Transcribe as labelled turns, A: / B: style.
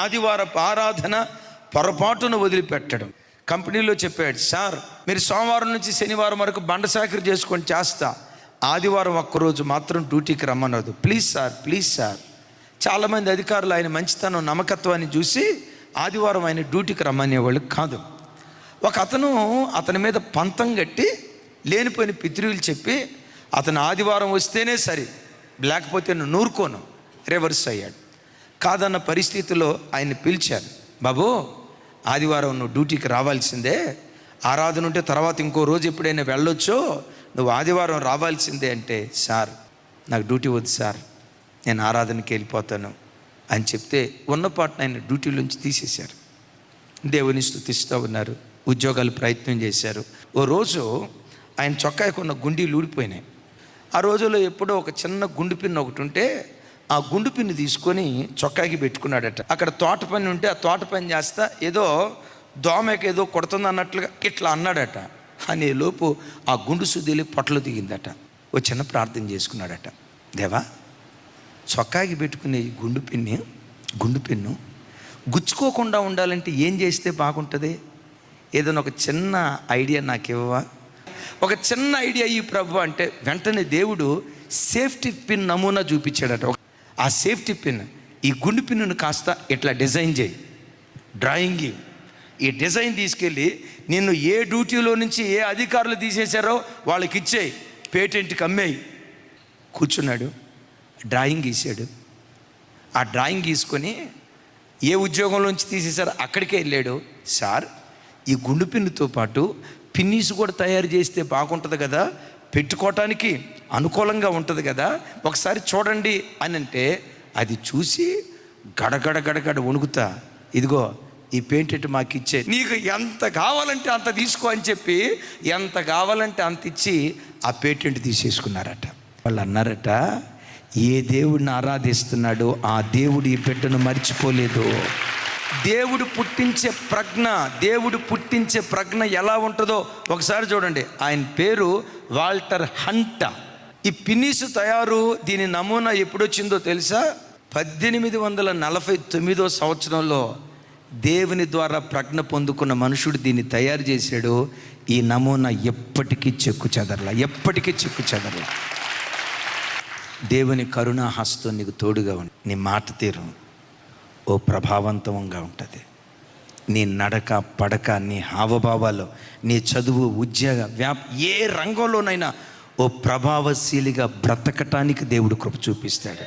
A: ఆదివారపు ఆరాధన పొరపాటున వదిలిపెట్టడం. కంపెనీలో చెప్పాడు, సార్ మీరు సోమవారం నుంచి శనివారం వరకు బండ సాకరీ చేసుకొని చేస్తా, ఆదివారం ఒక్కరోజు మాత్రం డ్యూటీకి రమ్మనదు. Please sir, please sir. చాలామంది అధికారులు ఆయన మంచితనం నమ్మకత్వాన్ని చూసి ఆదివారం ఆయన డ్యూటీకి రమ్మనేవాళ్ళు కాదు. ఒక అతని మీద పంతం కట్టి లేనిపోయిన పితృలు చెప్పి అతను ఆదివారం వస్తేనే సరే, లేకపోతే నేను నూరుకోను, రివర్స్ అయ్యాడు. కాదన్న పరిస్థితిలో ఆయన్ని పిలిచారు. బాబు, ఆదివారం నువ్వు డ్యూటీకి రావాల్సిందే, ఆరాధన ఉంటే తర్వాత ఇంకో రోజు ఎప్పుడైనా వెళ్ళొచ్చో, నువ్వు ఆదివారం రావాల్సిందే అంటే, సార్ నాకు డ్యూటీ వద్దు సార్, నేను ఆరాధనకి వెళ్ళిపోతాను అని చెప్తే ఉన్నపాటున ఆయన డ్యూటీలోంచి తీసేశారు. దేవుని స్తుతిస్తూ ఉన్నారు, ఉద్యోగాలు ప్రయత్నం చేశారు. ఓ రోజు ఆయన చొక్కాకి ఉన్న గుండీలు ఊడిపోయినాయి. ఆ రోజుల్లో ఎప్పుడో ఒక చిన్న గుండు పిన్ను ఒకటి ఉంటే ఆ గుండు పిన్ను తీసుకొని చొక్కాకి పెట్టుకున్నాడట. అక్కడ తోట పని ఉంటే ఆ తోట పని చేస్తా ఏదో దోమకి ఏదో కొడుతుంది అన్నట్లుగా ఇట్లా అన్నాడట. అనే లోపు ఆ గుండు సుదిలి పొట్టలు దిగిందట. ఓ చిన్న ప్రార్థన చేసుకున్నాడట, దేవా చొక్కాకి పెట్టుకునే ఈ గుండు పిన్ను గుచ్చుకోకుండా ఉండాలంటే ఏం చేస్తే బాగుంటుంది? ఏదైనా ఒక చిన్న ఐడియా నాకు ఇవ్వవా? ఒక చిన్న ఐడియా ఈ ప్రభు అంటే వెంటనే దేవుడు సేఫ్టీ పిన్ నమూనా చూపించాడట. ఆ సేఫ్టీ పిన్, ఈ గుండు పిన్నును కాస్త ఇట్లా డిజైన్ చేయి, డ్రాయింగ్ ఈ డిజైన్ తీసుకెళ్ళి నిన్ను ఏ డ్యూటీలో నుంచి ఏ అధికారులు తీసేశారో వాళ్ళకి ఇచ్చేయి, పేటెంట్కి అమ్మేయి. కూర్చున్నాడు, డ్రాయింగ్ గీసాడు. ఆ డ్రాయింగ్ గీసుకొని ఏ ఉద్యోగంలోంచి తీసేశారో అక్కడికే వెళ్ళాడు. సార్ ఈ గుండు పిన్నుతో పాటు పిన్నీస్ కూడా తయారు చేస్తే బాగుంటుంది కదా, పెట్టుకోవటానికి అనుకూలంగా ఉంటుంది కదా, ఒకసారి చూడండి అని అంటే అది చూసి గడగడ వణుకుతా, ఇదిగో ఈ పేటెంట్ మాకు ఇచ్చే, నీకు ఎంత కావాలంటే అంత తీసుకో అని చెప్పి ఎంత కావాలంటే అంత ఇచ్చి ఆ పేటెంట్ తీసేసుకున్నారట. వాళ్ళు అన్నారట, ఏ దేవుడిని ఆరాధిస్తున్నాడో ఆ దేవుడు ఈ బిడ్డను మర్చిపోలేదు. దేవుడు పుట్టించే ప్రజ్ఞ ఎలా ఉంటుందో ఒకసారి చూడండి. ఆయన పేరు వాల్టర్ హంట. ఈ పిన్నీసు తయారు దీని నమూనా ఎప్పుడొచ్చిందో తెలుసా? 1849 సంవత్సరంలో దేవుని ద్వారా ప్రజ్ఞ పొందుకున్న మనుషుడు దీన్ని తయారు చేశాడు. ఈ నమూనా ఎప్పటికీ చెక్కు చెదరలా. దేవుని కరుణాహస్తం నీకు తోడుగా ఉంది. నీ మాట తీరు ఓ ప్రభావవంతంగా ఉంటుంది. నీ నడక పడక, నీ హావభావాలు, నీ చదువు, ఉద్యోగ, ఏ రంగంలోనైనా ఓ ప్రభావశీలిగా బ్రతకటానికి దేవుడు కృప చూపిస్తాడు.